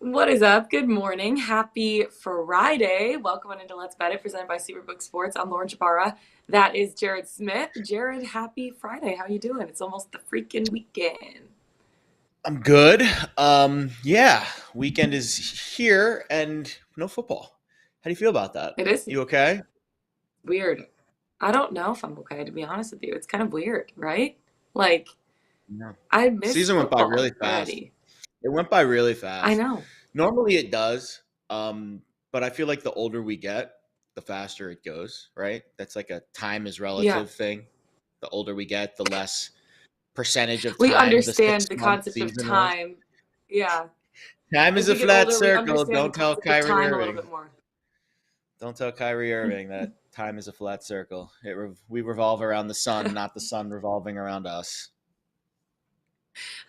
What is up? Good morning. Happy Friday. Welcome on into Let's Bet It, presented by Superbook Sports. I'm Lauren Jabara. That is Jared Smith. Jared, happy Friday. How you doing? It's almost the freaking weekend. I'm good. Yeah, weekend is here and no football. How do you feel about that? It is You okay? weird. I don't know if I'm okay, to be honest with you. It's kind of weird, right? Like, No. I miss Season went by really football fast. already. It went by really I fast. know. Normally it does, but I feel like the older we get, the faster it goes, right? That's like a time is Yeah. relative thing. The older we get, the less percentage of We time the understand six the month concept of season is. time. Yeah. Time is As a we get flat older, we circle. understand the Don't tell concept of Kyrie time a little Irving. bit more. Don't tell Kyrie Irving that time is a flat circle. We revolve around the sun, not the sun revolving around us.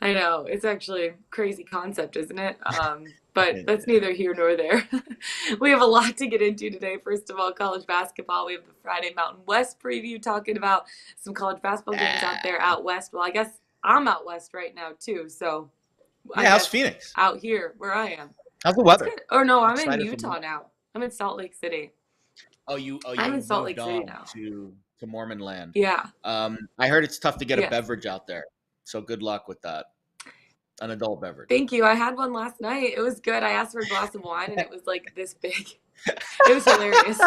I know. It's actually a crazy concept, isn't it? But that's Yeah. neither here nor there. We have a lot to get into today. First of all, college basketball. We have the Friday Mountain West preview talking about some college basketball games out there Ah. out west. Well, I guess I'm out west right now too. So I Yeah, how's guess Phoenix? out here where I am. How's the It's weather? good. Or no, I'm I'm in excited for Utah more. now. I'm in Salt Lake City. Oh, you I'm in Salt moved Lake City on now. to Mormon land. Yeah. I heard it's tough to get a Yes. beverage out there. So good luck with that. An adult beverage. Thank you. I had one last night. It was good. I asked for a glass of wine and it was like this big. It was hilarious.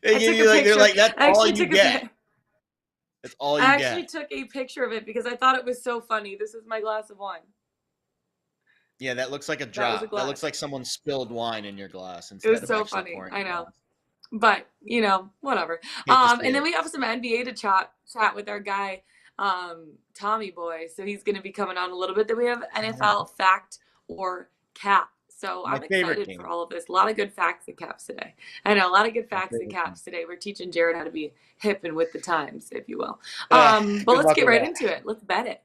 They I give took a you like they're picture. like that's I all actually you took a get. That's all you I actually get. took a picture of it because I thought it was so funny. This is my glass of wine. Yeah, that looks like a That was a drop. That looks glass. like someone spilled wine in your glass It instead was of so actually funny. pouring I a know. glass. But, whatever. Hate to see And then it. we have some NBA to chat with our guy, Tommy Boy. So he's gonna be coming on a little bit. Then we have NFL fact or cap. So My I'm favorite excited for game. all of this. A lot of good facts and caps today. I know a lot of good My facts and favorite game. caps today. We're teaching Jared how to be hip and with the times, if you will. But Good let's luck get with right that. into it. Let's bet it.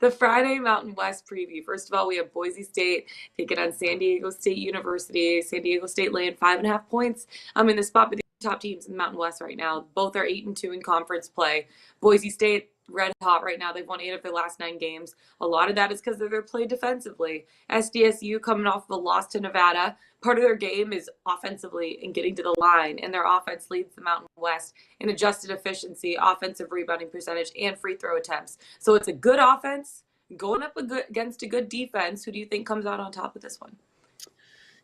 The Friday Mountain West preview. First of all, we have Boise State taking on San Diego State University. San Diego State laying 5.5 points. I'm in the spot with the top teams in the Mountain West right now. Both are 8-2 in conference play. Boise State red hot right now. They've won 8 of their last 9 games. A lot of that is because of their play defensively. SDSU coming off of a loss to Nevada. Part of their game is offensively and getting to the line, and their offense leads the Mountain West in adjusted efficiency, offensive rebounding percentage, and free throw attempts. So it's a good offense going up against a good defense. Who do you think comes out on top of this one?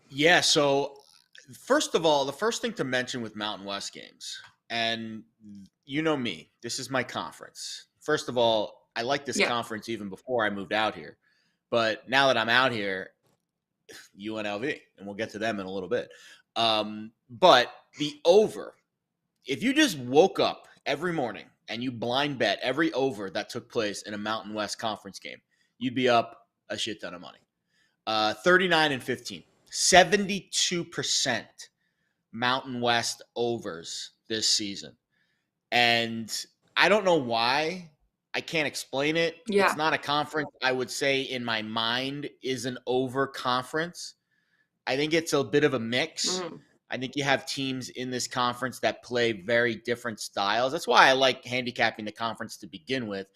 Yeah, so first of all, the first thing to mention with Mountain West games, and you know me, this is my conference. First of all, I like this Yeah. conference even before I moved out here. But now that I'm out here, UNLV, and we'll get to them in a little bit. But the over, if you just woke up every morning and you blind bet every over that took place in a Mountain West conference game, you'd be up a shit ton of money. 39 and 15, 72% Mountain West overs this season. And I don't know why. I can't explain it. It's Yeah. not a conference I would say in my mind is an over conference. I think it's a bit of a mix. Mm. I think you have teams in this conference that play very different styles. That's why I like handicapping the conference to begin with,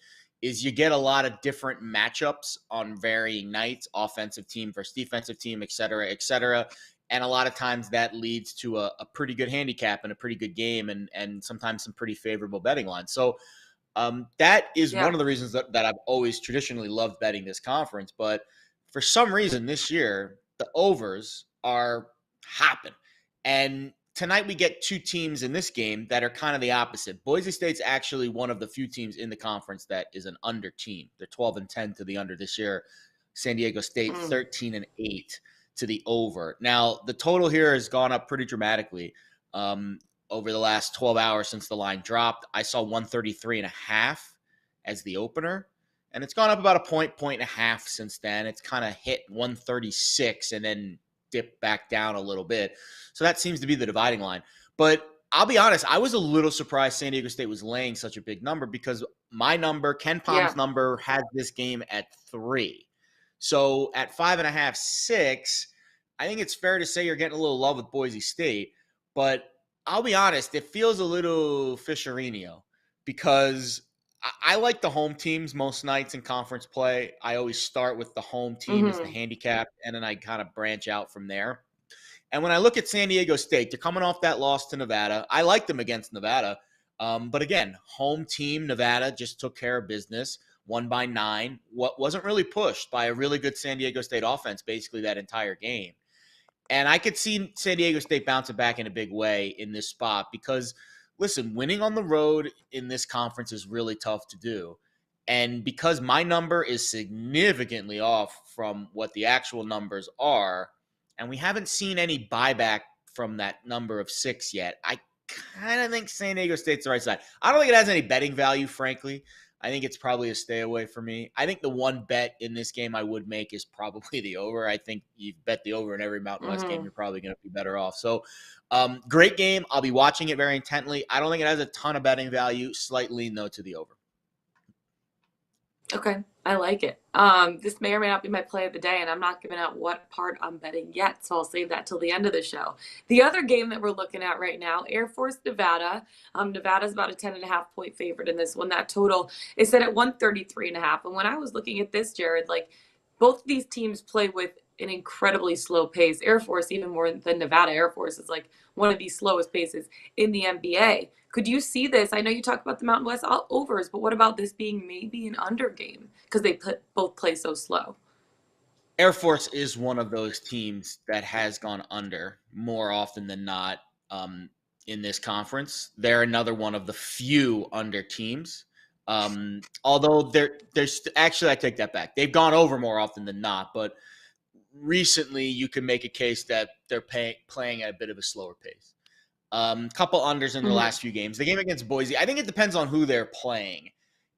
is you get a lot of different matchups on varying nights, offensive team versus defensive team, et cetera, et cetera. And a lot of times that leads to a pretty good handicap and a pretty good game and sometimes some pretty favorable betting lines. So that is one Yeah. of the reasons that I've always traditionally loved betting this conference. But for some reason this year, the overs are hopping. And tonight we get two teams in this game that are kind of the opposite. Boise State's actually one of the few teams in the conference that is an under team. They're 12-10 to the under this year. San Diego State Mm. 13-8 to the over. Now, the total here has gone up pretty dramatically. Over the last 12 hours since the line dropped. I saw 133.5 as the opener, and it's gone up about a point and a half since then. It's kind of hit 136 and then dipped back down a little bit. So that seems to be the dividing line. But I'll be honest, I was a little surprised San Diego State was laying such a big number because my number, Ken Palm's Yeah. number, has this game at 3. So at 5.5, 6, I think it's fair to say you're getting a little love with Boise State. But I'll be honest, it feels a little Fisherino because I like the home teams most nights in conference play. I always start with the home team as the Hmm. handicap, and then I kind of branch out from there. And when I look at San Diego State, they're coming off that loss to Nevada. I like them against Nevada. But again, home team, Nevada just took care of business, won by 9. What wasn't really pushed by a really good San Diego State offense basically that entire game. And I could see San Diego State bouncing back in a big way in this spot because, listen, winning on the road in this conference is really tough to do. And because my number is significantly off from what the actual numbers are, and we haven't seen any buyback from that number of 6 yet, I kind of think San Diego State's the right side. I don't think it has any betting value, frankly. I think it's probably a stay away for me. I think the one bet in this game I would make is probably the over. I think you bet the over in every Mountain West game, Hmm. you're probably going to be better off. So, great game. I'll be watching it very intently. I don't think it has a ton of betting value. Slight lean, though, to the over. Okay, I like it. This may or may not be my play of the day, and I'm not giving out what part I'm betting yet, so I'll save that till the end of the show. The other game that we're looking at right now, Air Force Nevada. Nevada's about a 10.5 point favorite in this one. That total is set at 133.5. And when I was looking at this, Jared, like both of these teams play with an incredibly slow pace. Air Force, even more than Nevada. Air Force is like one of the slowest paces in the NBA. Could you see this? I know you talked about the Mountain West overs, but what about this being maybe an under game because they both play so slow? Air Force is one of those teams that has gone under more often than not in this conference. They're another one of the few under teams. Although there's actually, I take that back. They've gone over more often than not, but recently you can make a case that they're playing at a bit of a slower pace. Couple unders in the Hmm. last few games. The game against Boise, I think it depends on who they're playing.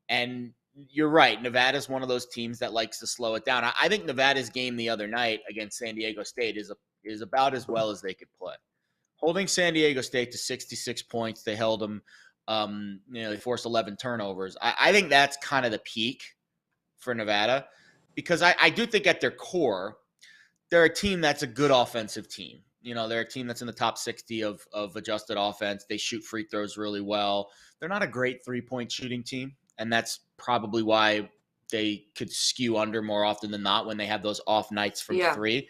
And you're right. Nevada's one of those teams that likes to slow it down. I think Nevada's game the other night against San Diego State is about as well as they could play. Holding San Diego State to 66 points, they held them. They forced 11 turnovers. I think that's kind of the peak for Nevada because I do think at their core they're a team that's a good offensive team. They're a team that's in the top 60 of adjusted offense. They shoot free throws really well. They're not a great 3-point shooting team, and that's probably why they could skew under more often than not when they have those off nights from Yeah. 3.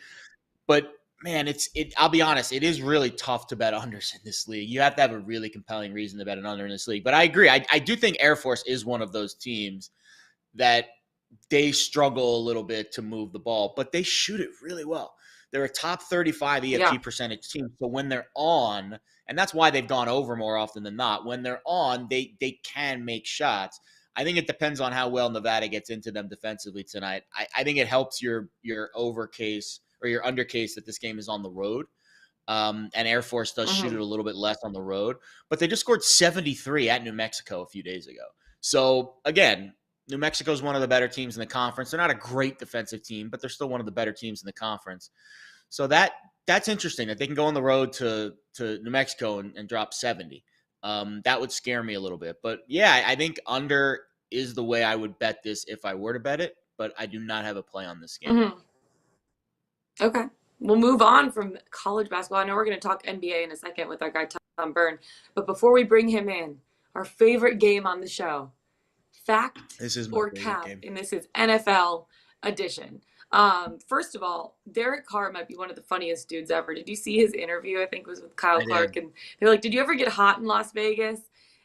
But man, I'll be honest, it is really tough to bet unders in this league. You have to have a really compelling reason to bet an under in this league. But I agree. I do think Air Force is one of those teams that they struggle a little bit to move the ball, but they shoot it really well. They're a top 35 EFG Yeah. percentage team. So when they're on, and that's why they've gone over more often than not, when they're on, they can make shots. I think it depends on how well Nevada gets into them defensively tonight. I think it helps your over case or your under case that this game is on the road. And Air Force does shoot Hmm. it a little bit less on the road, but they just scored 73 at New Mexico a few days ago. So again, New Mexico is one of the better teams in the conference. They're not a great defensive team, but they're still one of the better teams in the conference. So that's interesting that they can go on the road to New Mexico and drop 70. That would scare me a little bit. But yeah, I think under is the way I would bet this if I were to bet it, but I do not have a play on this game. Hmm. Okay. We'll move on from college basketball. I know we're going to talk NBA in a second with our guy Tom Byrne, but before we bring him in, our favorite game on the show, fact This is my or favorite cap, game. and this is NFL edition. First of all, Derek Carr might be one of the funniest dudes ever. Did you see his interview? I think it was with Kyle I did. Clark, and they're like, "Did you ever get hot in Las Vegas?"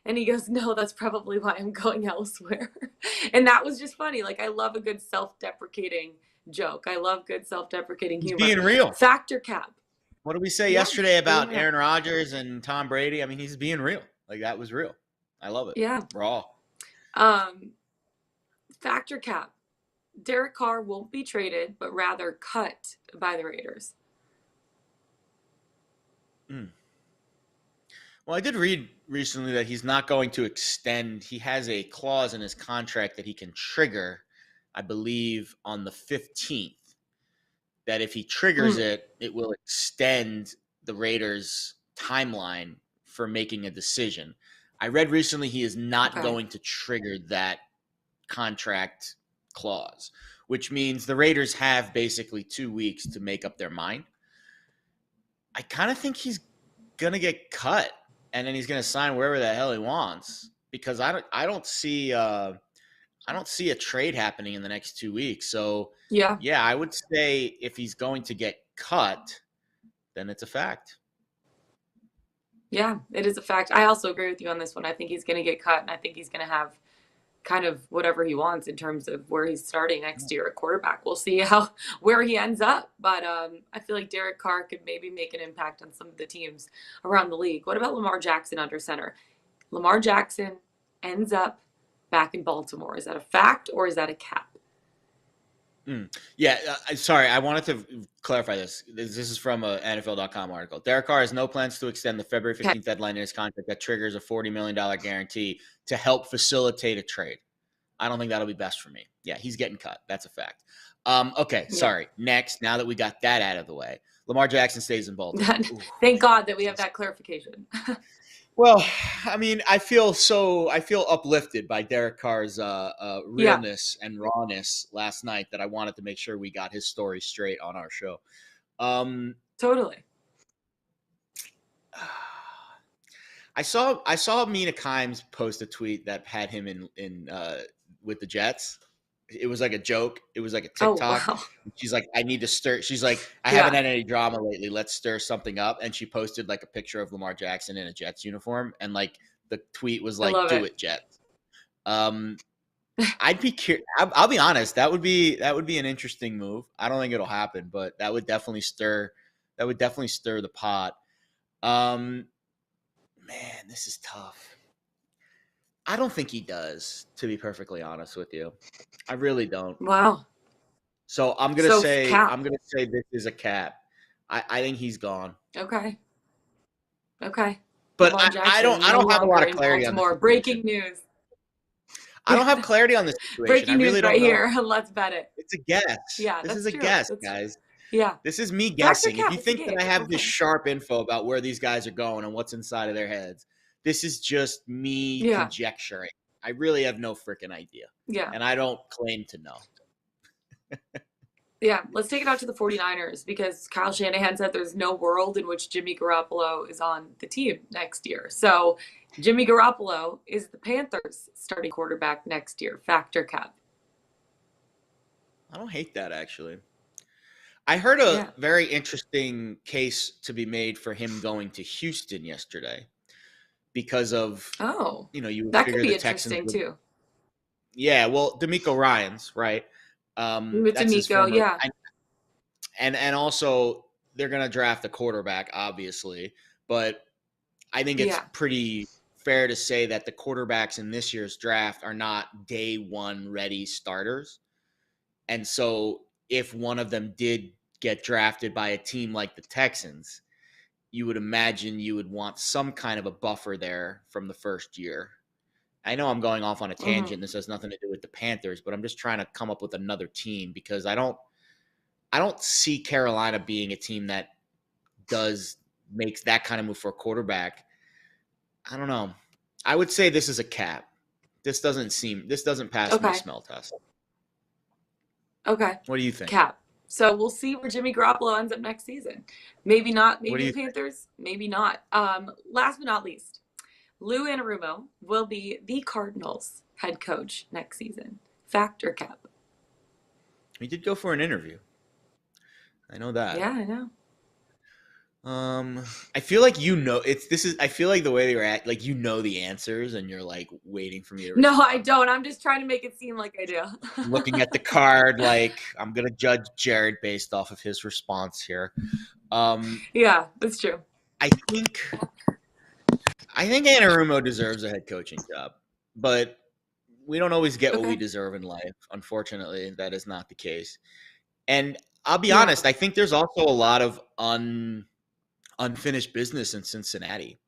And he goes, "No, that's probably why I'm going elsewhere." And that was just funny. Like I love a good self-deprecating joke. I love good self-deprecating He's humor. being real. Factor cap. What did we say Yeah, yesterday being about real. Aaron Rodgers and Tom Brady? I mean, he's being real. Like that was real. I love it. Yeah. Raw. Um, Factor cap. Derek Carr won't be traded, but rather cut by the Raiders. Mm. Well, I did read recently that he's not going to extend. He has a clause in his contract that he can trigger, I believe, on the 15th. That if he triggers Mm, it, it will extend the Raiders' timeline for making a decision. I read recently he is not okay. going to trigger that contract clause, which means the Raiders have basically 2 weeks to make up their mind. I kind of think he's going to get cut and then he's going to sign wherever the hell he wants. because I don't see a trade happening in the next 2 weeks. So Yeah. yeah, I would say if he's going to get cut, then it's a fact. Yeah, it is a fact. I also agree with you on this one. I think he's going to get cut, and I think he's going to have kind of whatever he wants in terms of where he's starting next year at quarterback. We'll see how where he ends up, but I feel like Derek Carr could maybe make an impact on some of the teams around the league. What about Lamar Jackson under center? Lamar Jackson ends up back in Baltimore. Is that a fact or is that a cap? Yeah, sorry. I wanted to clarify this. This is from a NFL.com article. Derek Carr has no plans to extend the February Okay. 15th deadline in his contract that triggers a $40 million guarantee to help facilitate a trade. I don't think that'll be best for me. Yeah, he's getting cut. That's a fact. Okay, sorry. Next, now that we got that out of the way, Lamar Jackson stays in Baltimore. Thank God that we have that clarification. Well, I mean, I feel uplifted by Derek Carr's realness and rawness last night that I wanted to make sure we got his story straight on our show. Totally. I saw Mina Kimes post a tweet that had him in with the Jets. It was like a joke. It was like a TikTok. Oh, wow. She's like, I need to stir. She's like, I haven't had any drama lately. Let's stir something up. And she posted like a picture of Lamar Jackson in a Jets uniform. And like the tweet was like, do it, Jets. I'd be curious. I'll be honest. That would be an interesting move. I don't think it'll happen, but that would definitely stir the pot. Man, this is tough. I don't think he does, to be perfectly honest with you. I really don't. Wow. So I'm gonna say this is a cap. I think he's gone. Okay. But I don't have a lot of clarity on this. Breaking news. I don't have clarity on this situation. Breaking news right here. Let's bet it. It's a guess. Yeah, this is a guess, guys. Yeah. This is me guessing. If you think that I have this sharp info about where these guys are going and what's inside of their heads, this is just me conjecturing. I really have no freaking idea. Yeah. And I don't claim to know. Yeah, let's take it out to the 49ers because Kyle Shanahan said there's no world in which Jimmy Garoppolo is on the team next year. So Jimmy Garoppolo is the Panthers' starting quarterback next year. Fact or cap? I don't hate that, actually. I heard a very interesting case to be made for him going to Houston yesterday because of, that could be interesting too. Yeah, well, D'Amico Ryans, right? With D'Amico, yeah. And also they're going to draft a quarterback, obviously. But I think it's pretty fair to say that the quarterbacks in this year's draft are not day one ready starters. And so if one of them did get drafted by a team like the Texans, you would imagine you would want some kind of a buffer there from the first year. I know I'm going off on a tangent. This has nothing to do with the Panthers, but I'm just trying to come up with another team because I don't see Carolina being a team that makes that kind of move for a quarterback. I don't know. I would say this is a cap. This doesn't pass my smell test. Okay. What do you think? Cap. So we'll see where Jimmy Garoppolo ends up next season. Maybe not. Maybe the Panthers. Maybe not. Last but not least, Lou Anarumo will be the Cardinals head coach next season. Fact or cap? He did go for an interview. I know that. Yeah, I know. I feel like I feel like the way they were at, like, the answers and you're like waiting for me to respond. No, I don't. I'm just trying to make it seem like I do. Looking at the card, like I'm gonna judge Jared based off of his response here. Yeah, that's true. I think Anarumo deserves a head coaching job, but we don't always get what we deserve in life. Unfortunately, that is not the case. And I'll be honest, I think there's also a lot of unfinished business in Cincinnati.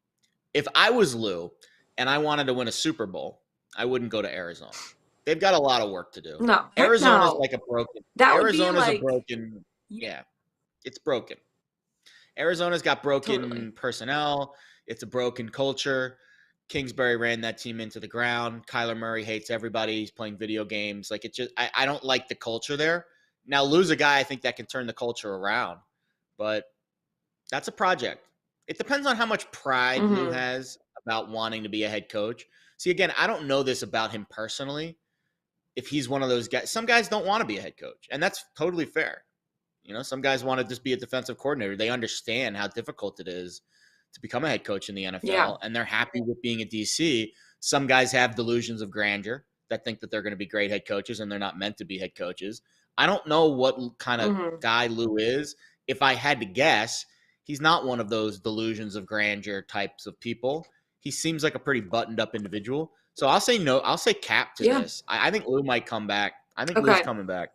If I was Lou and I wanted to win a Super Bowl, I wouldn't go to Arizona. They've got a lot of work to do. No, Arizona's like a broken. Arizona's a broken. Yeah, it's broken. Arizona's got broken personnel. It's a broken culture. Kingsbury ran that team into the ground. Kyler Murray hates everybody. He's playing video games. Like, I don't like the culture there. Now, Lou's a guy I think that can turn the culture around, but that's a project. It depends on how much pride Lou has about wanting to be a head coach. See, again, I don't know this about him personally. If he's one of those guys, some guys don't want to be a head coach, and that's totally fair. Some guys want to just be a defensive coordinator. They understand how difficult it is to become a head coach in the Yeah. NFL, and they're happy with being a DC. Some guys have delusions of grandeur that think that they're going to be great head coaches, and they're not meant to be head coaches. I don't know what kind of guy Lou is. If I had to guess, he's not one of those delusions of grandeur types of people. He seems like a pretty buttoned up individual. So I'll say no. I'll say cap to this. I think Lou might come back. I think Lou's coming back.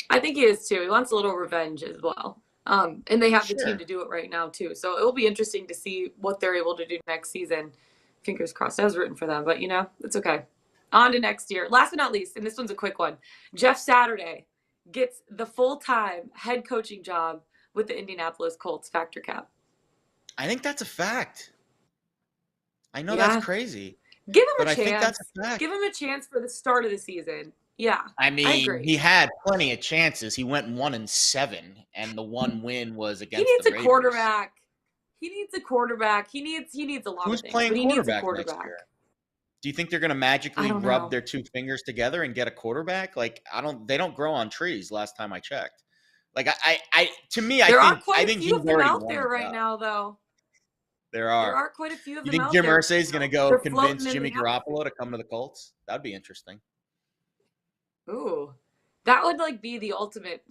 I think he is too. He wants a little revenge as well. And they have the team to do it right now too. So it will be interesting to see what they're able to do next season. Fingers crossed. I was rooting for them, but it's okay. On to next year. Last but not least, and this one's a quick one. Jeff Saturday gets the full-time head coaching job with the Indianapolis Colts. Factor cap. I think that's a fact. I know that's crazy. Give him a chance. I think that's a fact. Give him a chance for the start of the season. Yeah. I mean, he had plenty of chances. He went 1-7, and the one win was against the Raiders. He needs a quarterback. He needs a quarterback. He needs a lot of things. Who's playing quarterback next year? Do you think they're going to magically rub their two fingers together and get a quarterback? Like, they don't grow on trees last time I checked. Like, I think he's already out there right now, though. There are quite a few of them. You think Jim Irsay's going to go convince Jimmy Garoppolo to come to the Colts? That'd be interesting. Ooh, that would be the ultimate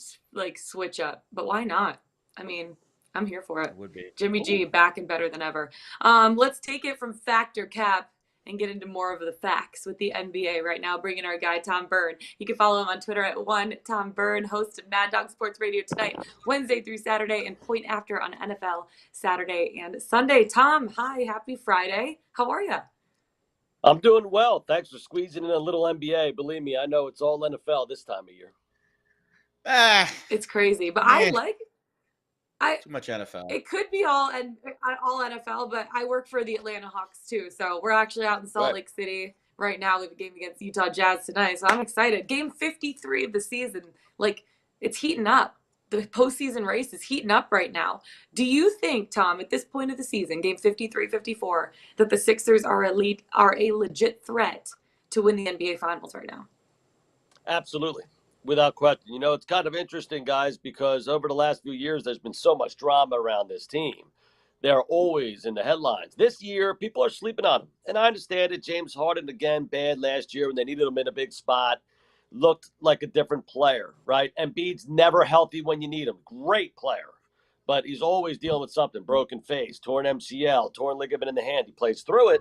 switch up, but why not? I mean, I'm here for it. It would be. Jimmy G back and better than ever. Let's take it from factor cap and get into more of the facts with the NBA right now, bringing our guy Tom Byrne. You can follow him on Twitter at @1TomByrne, host of Mad Dog Sports Radio tonight, Wednesday through Saturday, and Point After on NFL Saturday and Sunday. Tom, hi, happy Friday. How are you? I'm doing well. Thanks for squeezing in a little NBA. Believe me, I know it's all NFL this time of year. It's crazy, but too much NFL. It could be all NFL, but I work for the Atlanta Hawks too. So we're actually out in Salt Lake City right now. We have a game against Utah Jazz tonight, so I'm excited. Game 53 of the season, it's heating up. The postseason race is heating up right now. Do you think, Tom, at this point of the season, game 53, 54, that the Sixers are a legit threat to win the NBA Finals right now? Absolutely. Without question. It's kind of interesting, guys, because over the last few years, there's been so much drama around this team. They're always in the headlines. This year, people are sleeping on them. And I understand it. James Harden, again, bad last year when they needed him in a big spot. Looked like a different player, right? Embiid's never healthy when you need him. Great player. But he's always dealing with something. Broken face, torn MCL, torn ligament in the hand. He plays through it,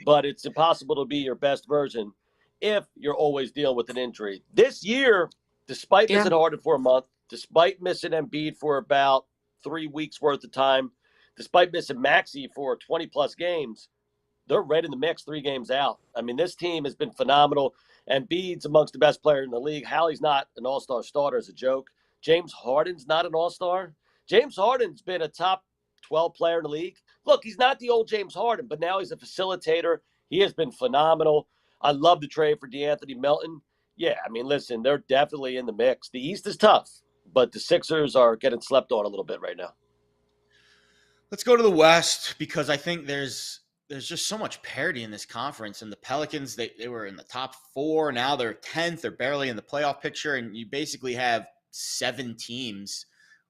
but it's impossible to be your best version if you're always dealing with an injury. This year, despite missing Harden for a month, despite missing Embiid for about 3 weeks worth of time, despite missing Maxey for 20-plus games, they're right in the mix 3 games out. I mean, this team has been phenomenal. Embiid's amongst the best players in the league. Hallie's not an all-star starter as a joke. James Harden's not an all-star. James Harden's been a top 12 player in the league. Look, he's not the old James Harden, but now he's a facilitator. He has been phenomenal. I love the trade for DeAnthony Melton. Yeah, I mean, listen, they're definitely in the mix. The East is tough, but the Sixers are getting slept on a little bit right now. Let's go to the West because I think there's just so much parity in this conference. And the Pelicans, they were in the top 4. Now they're 10th. They're barely in the playoff picture. And you basically have 7 teams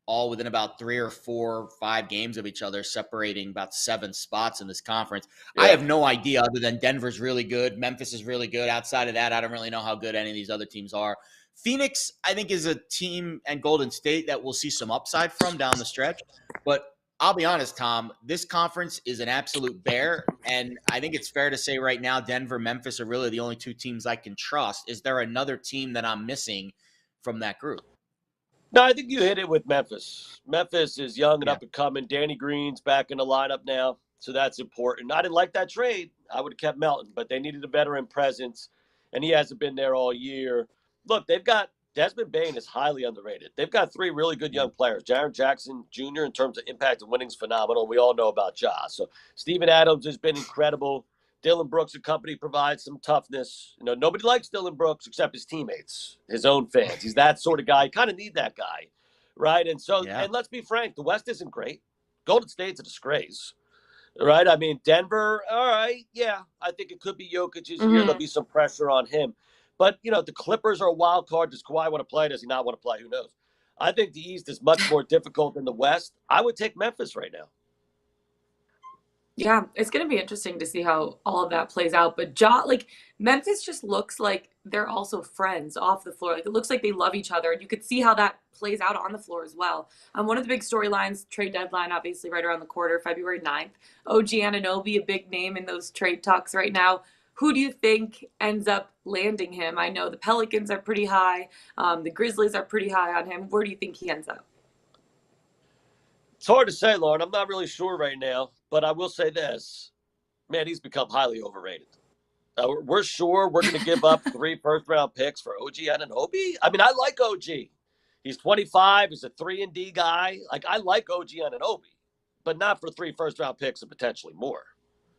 all within about 3 or 4 or 5 games of each other, separating about 7 spots in this conference. Yeah. I have no idea other than Denver's really good. Memphis is really good. Outside of that, I don't really know how good any of these other teams are. Phoenix, I think, is a team, and Golden State, that we'll see some upside from down the stretch. But I'll be honest, Tom, this conference is an absolute bear, and I think it's fair to say right now Denver, Memphis are really the only 2 teams I can trust. Is there another team that I'm missing from that group? No, I think you hit it with Memphis. Memphis is young and up and coming. Danny Green's back in the lineup now, so that's important. I didn't like that trade. I would have kept Melton, but they needed a veteran presence, and he hasn't been there all year. Look, they've got Desmond Bane is highly underrated. They've got 3 really good young players. Jaren Jackson Jr. in terms of impact and winning is phenomenal. We all know about Ja. So Steven Adams has been incredible. Dylan Brooks and company provides some toughness. Nobody likes Dylan Brooks except his teammates, his own fans. He's that sort of guy. You kind of need that guy, right? And so, and let's be frank, the West isn't great. Golden State's a disgrace. right? I mean, Denver, all right, yeah. I think it could be Jokic's year. There'll Hmm. be some pressure on him. But, the Clippers are a wild card. Does Kawhi want to play? Does he not want to play? Who knows? I think the East is much more difficult than the West. I would take Memphis right now. Yeah, it's going to be interesting to see how all of that plays out. But like Memphis just looks like they're also friends off the floor. Like it looks like they love each other, and you could see how that plays out on the floor as well. One of the big storylines, trade deadline, obviously right around the corner, February 9th. OG Anunoby, a big name in those trade talks right now. Who do you think ends up landing him? I know the Pelicans are pretty high. The Grizzlies are pretty high on him. Where do you think he ends up? It's hard to say, Lauren. I'm not really sure right now, but I will say this. Man, he's become highly overrated. We're sure we're going to give up 3 first-round picks for OG Anunoby? I mean, I like OG. He's 25. He's a 3-and-D guy. Like, I like OG Anunoby, but not for 3 first-round picks and potentially more.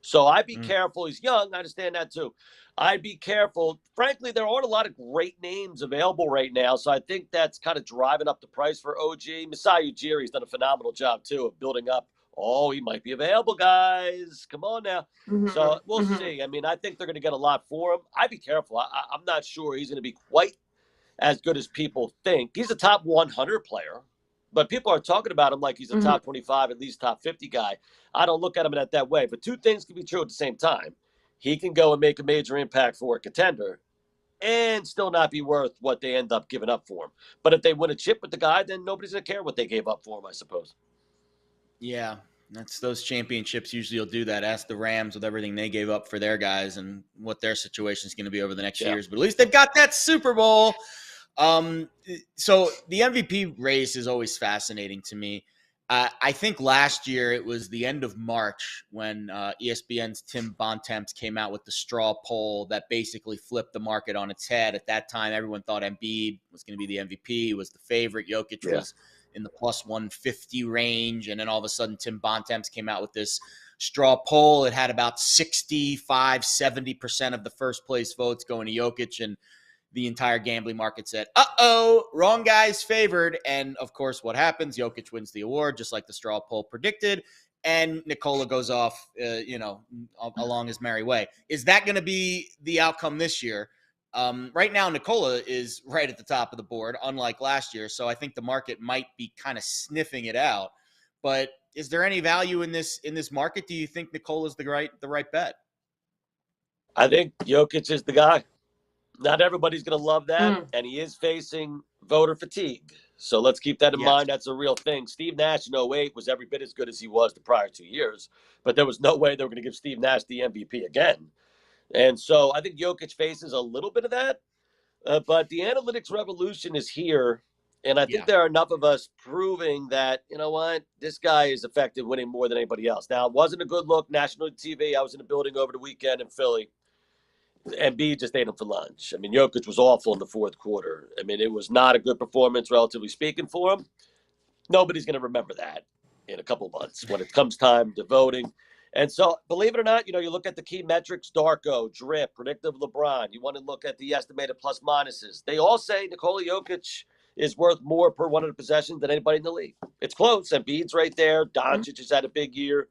So I'd be careful. He's young. I understand that too. I'd be careful. Frankly, there aren't a lot of great names available right now, so I think that's kind of driving up the price for OG. Masai Ujiri's done a phenomenal job too of building up. Oh, he might be available, guys. Come on now. Hmm. So we'll Hmm. see. I mean, I think they're going to get a lot for him. I'd be careful. I'm not sure he's going to be quite as good as people think. He's a top 100 player, but people are talking about him like he's a Hmm. top 25, at least top 50 guy. I don't look at him that way. But two things can be true at the same time. He can go and make a major impact for a contender and still not be worth what they end up giving up for him. But if they win a chip with the guy, then nobody's going to care what they gave up for him, I suppose. Yeah, that's those championships usually will do that. Ask the Rams with everything they gave up for their guys and what their situation is going to be over the next Yeah. years. But at least they've got that Super Bowl. So the MVP race is always fascinating to me. I think last year it was the end of March when ESPN's Tim Bontemps came out with the straw poll that basically flipped the market on its head. At that time, everyone thought Embiid was going to be the MVP, was the favorite. Jokic was in the plus 150 range. And then all of a sudden, Tim Bontemps came out with this straw poll. It had about 65, 70% of the first place votes going to Jokic. And the entire gambling market said, uh-oh, wrong guy's favored. And of course, what happens? Jokic wins the award, just like the straw poll predicted. And Nikola goes off, along his merry way. Is that going to be the outcome this year? Right now, Nikola is right at the top of the board, unlike last year. So I think the market might be kind of sniffing it out. But is there any value in this market? Do you think Nikola is the right bet? I think Jokic is the guy. Not everybody's going to love that, Mm. and he is facing voter fatigue. So let's keep that in mind. That's a real thing. Steve Nash in 08 was every bit as good as he was the prior 2 years, but there was no way they were going to give Steve Nash the MVP again. And so I think Jokic faces a little bit of that, but the analytics revolution is here. And I think there are enough of us proving that, you know what, this guy is effective winning more than anybody else. Now, it wasn't a good look national TV. I was in a building over the weekend in Philly. Embiid just ate him for lunch. I mean, Jokic was awful in the fourth quarter. I mean, it was not a good performance, relatively speaking, for him. Nobody's going to remember that in a couple of months when it comes time to voting. And so, believe it or not, you look at the key metrics, Darko, Drip, Predictive LeBron. You want to look at the estimated plus minuses. They all say Nikola Jokic is worth more per 100 possessions than anybody in the league. It's close. Embiid's right there. Doncic has had a big year.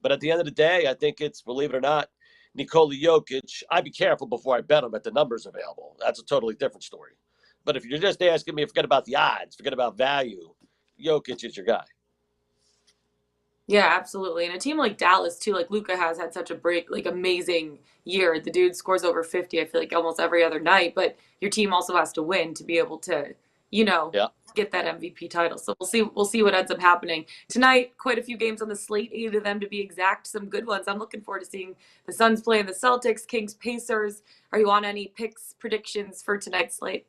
But at the end of the day, I think it's, believe it or not, Nikola Jokic. I'd be careful before I bet him at the numbers available. That's a totally different story. But if you're just asking me, forget about the odds, forget about value, Jokic is your guy. Yeah, absolutely. And a team like Dallas too, like Luca has had such a amazing year. The dude scores over 50, I feel like almost every other night, but your team also has to win to be able to, Yeah. get that MVP title. So we'll see what ends up happening. Tonight, quite a few games on the slate, 8 of them to be exact, some good ones. I'm looking forward to seeing the Suns playing the Celtics, Kings, Pacers. Are you on any picks predictions for tonight's slate?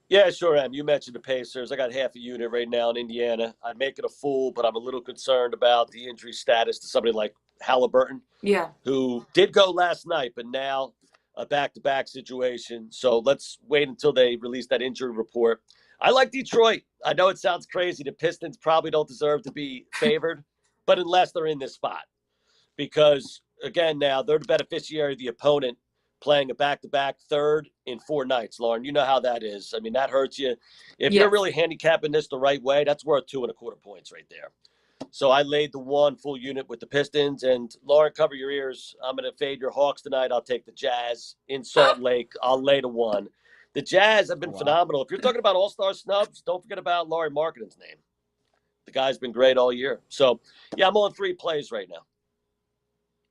Yeah, sure am. You mentioned the Pacers. I got half a unit right now in Indiana. I'd make it a full, but I'm a little concerned about the injury status to somebody like Halliburton, Yeah. who did go last night, but now a back-to-back situation. So let's wait until they release that injury report. I like Detroit. I know it sounds crazy. The Pistons probably don't deserve to be favored, but unless they're in this spot. Because, again, now they're the beneficiary of the opponent playing a back-to-back third in 4 nights, Lauren. You know how that is. I mean, that hurts you. If you're Yes. really handicapping this the right way, that's worth 2.25 points right there. So I laid the 1 full unit with the Pistons. And Lauren, cover your ears. I'm going to fade your Hawks tonight. I'll take the Jazz in Salt Lake. I'll lay the 1. The Jazz have been phenomenal. If you're talking about all-star snubs, don't forget about Laurie Markkanen's name. The guy's been great all year. So, yeah, I'm on 3 plays right now.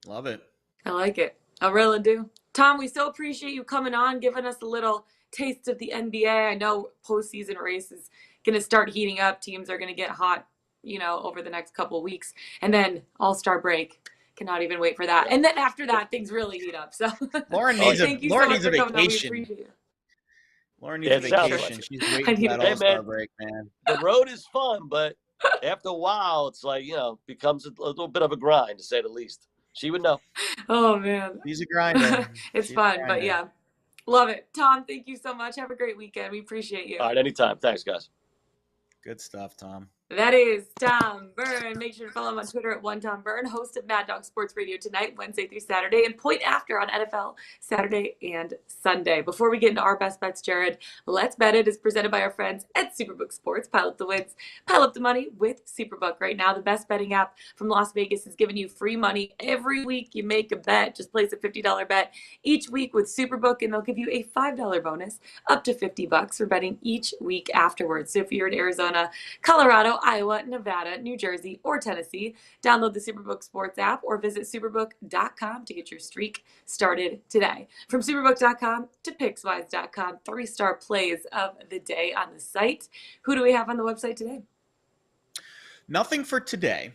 Love it. I like it. I really do. Tom, we so appreciate you coming on, giving us a little taste of the NBA. I know postseason race is going to start heating up. Teams are going to get hot, over the next couple of weeks. And then All-Star break. Cannot even wait for that. And then after that, things really heat up. So Lauren needs thank you so much for coming on. We appreciate it. Lauren needs a vacation. She's waiting for that All-Star break, man. The road is fun, but after a while, it's like, becomes a little bit of a grind, to say the least. She would know. Oh, man. He's a grinder. It's fun, but yeah. Love it. Tom, thank you so much. Have a great weekend. We appreciate you. All right, anytime. Thanks, guys. Good stuff, Tom. That is Tom Byrne. Make sure to follow him on Twitter at @OneTomByrne, host of Mad Dog Sports Radio tonight, Wednesday through Saturday, and Point After on NFL Saturday and Sunday. Before we get into our best bets, Jared, Let's Bet It is presented by our friends at Superbook Sports. Pile up the wins, pile up the money with Superbook. Right now, the best betting app from Las Vegas is giving you free money every week you make a bet. Just place a $50 bet each week with Superbook, and they'll give you a $5 bonus up to $50 for betting each week afterwards. So if you're in Arizona, Colorado, Iowa, Nevada, New Jersey, or Tennessee, download the Superbook Sports app or visit superbook.com to get your streak started today. From superbook.com to Pickswise.com, 3-star plays of the day on the site. Who do we have on the website today? Nothing for today,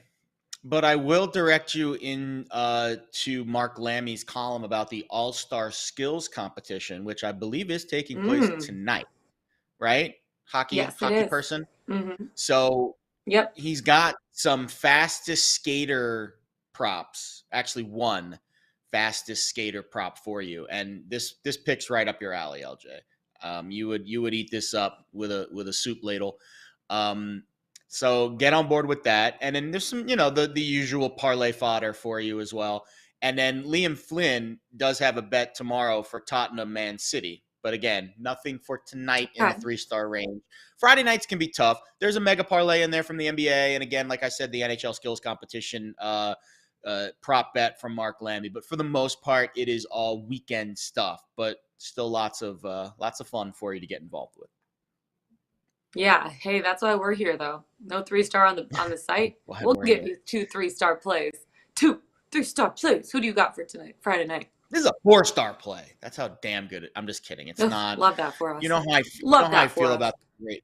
but I will direct you in to Mark Lammy's column about the All-Star Skills Competition, which I believe is taking place tonight, right? Hockey person. Mm-hmm. So yep, he's got some fastest skater props. Actually, one fastest skater prop for you, and this picks right up your alley, LJ. You would eat this up with a soup ladle. So get on board with that, and then there's some the usual parlay fodder for you as well. And then Liam Flynn does have a bet tomorrow for Tottenham Man City. But again, nothing for tonight in the 3-star range. Friday nights can be tough. There's a mega parlay in there from the NBA. And again, like I said, the NHL skills competition prop bet from Mark Lammy. But for the most part, it is all weekend stuff. But still lots of fun for you to get involved with. Yeah. Hey, that's why we're here, though. No 3-star on the site. We'll give you 2 3-star plays. 2 3-star plays. Who do you got for tonight, Friday night? This is a 4-star play. That's how damn good I'm just kidding. It's not. Love that for us. You know how I feel about the grade.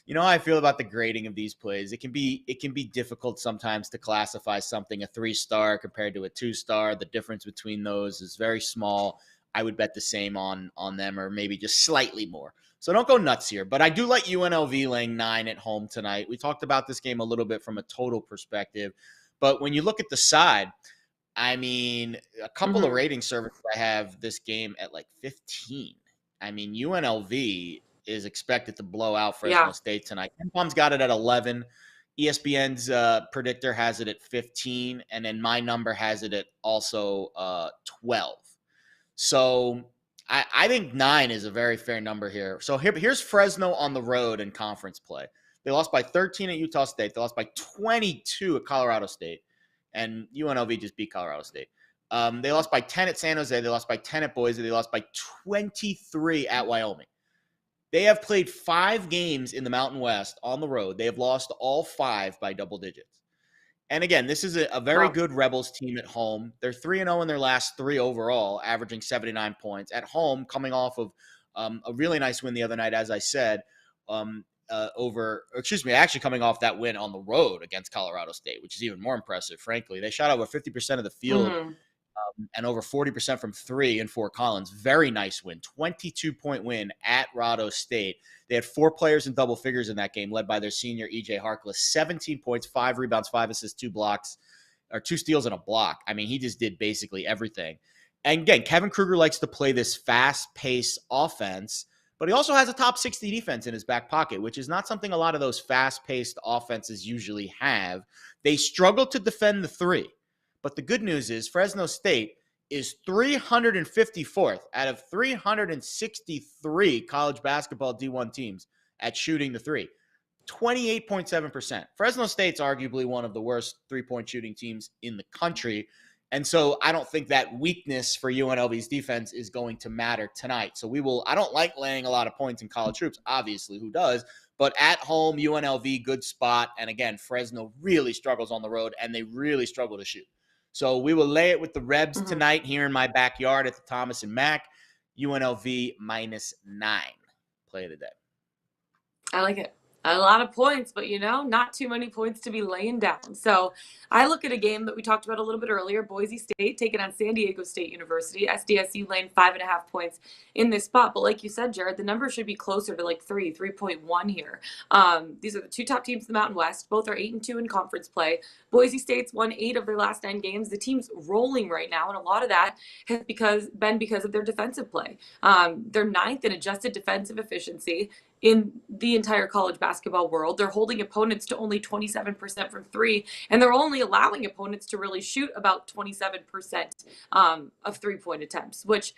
You know how I feel about the grading of these plays. It can be difficult sometimes to classify something a 3-star compared to a 2-star. The difference between those is very small. I would bet the same on them, or maybe just slightly more. So don't go nuts here. But I do like UNLV laying 9 at home tonight. We talked about this game a little bit from a total perspective, but when you look at the side, I mean, a couple of rating services I have this game at like 15. I mean, UNLV is expected to blow out Fresno State tonight. KenPom's got it at 11. ESPN's predictor has it at 15, and then my number has it at also 12. So I think 9 is a very fair number here. So here's Fresno on the road in conference play. They lost by 13 at Utah State. They lost by 22 at Colorado State. And UNLV just beat Colorado State. They lost by 10 at San Jose. They lost by 10 at Boise. They lost by 23 at Wyoming. They have played 5 games in the Mountain West on the road. They have lost all 5 by double digits. And again, this is a very good Rebels team at home. They're 3-0 in their last 3 overall, averaging 79 points. At home, coming off of a really nice win the other night, as I said, actually coming off that win on the road against Colorado State, which is even more impressive, frankly. They shot over 50% of the field and over 40% from 3 in Fort Collins. Very nice win, 22-point win at Rado State. They had 4 players in double figures in that game, led by their senior E.J. Harkless. 17 points, 5 rebounds, 5 assists, 2 blocks, or 2 steals and a block. I mean, he just did basically everything. And again, Kevin Kruger likes to play this fast-paced offense, but he also has a top 60 defense in his back pocket, which is not something a lot of those fast-paced offenses usually have. They struggle to defend the 3. But the good news is Fresno State is 354th out of 363 college basketball D1 teams at shooting the 3. 28.7%. Fresno State's arguably one of the worst three-point shooting teams in the country. And so I don't think that weakness for UNLV's defense is going to matter tonight. So I don't like laying a lot of points in college hoops, obviously, who does? But at home, UNLV, good spot. And again, Fresno really struggles on the road, and they really struggle to shoot. So we will lay it with the Rebs tonight here in my backyard at the Thomas and Mack. UNLV -9. Play of the day. I like it. A lot of points, but not too many points to be laying down. So I look at a game that we talked about a little bit earlier, Boise State taking on San Diego State University. SDSU laying 5.5 points in this spot. But like you said, Jared, the number should be closer to like 3.1 here. These are the two top teams in the Mountain West. Both are 8-2 in conference play. Boise State's won 8 of their last 9 games. The team's rolling right now, and a lot of that has been because of their defensive play. They're 9th in adjusted defensive efficiency in the entire college basketball world. They're holding opponents to only 27% from 3, and they're only allowing opponents to really shoot about 27% of 3-point attempts, which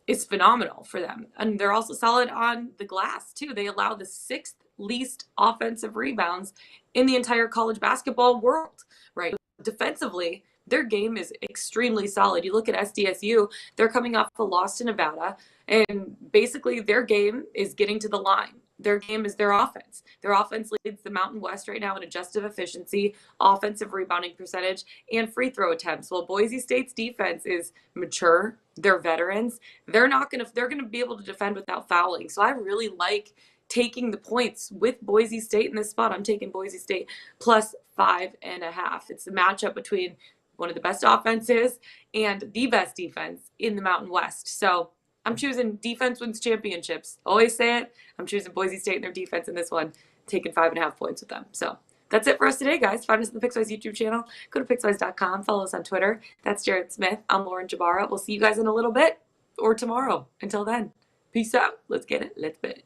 is phenomenal for them. And they're also solid on the glass, too. They allow the 6th least offensive rebounds in the entire college basketball world, right? Defensively, their game is extremely solid. You look at SDSU, they're coming off a loss to Nevada, and basically their game is getting to the line. Their game is their offense. Their offense leads the Mountain West right now in adjusted efficiency, offensive rebounding percentage, and free throw attempts. While Boise State's defense is mature, they're veterans. They're going to be able to defend without fouling. So I really like taking the points with Boise State in this spot. I'm taking Boise State plus 5.5. It's the matchup between one of the best offenses and the best defense in the Mountain West. So I'm choosing defense wins championships. Always say it. I'm choosing Boise State and their defense in this one, taking 5.5 points with them. So that's it for us today, guys. Find us on the Pickswise YouTube channel. Go to pickswise.com. Follow us on Twitter. That's Jared Smith. I'm Lauren Jabara. We'll see you guys in a little bit or tomorrow. Until then, peace out. Let's get it. Let's bet it.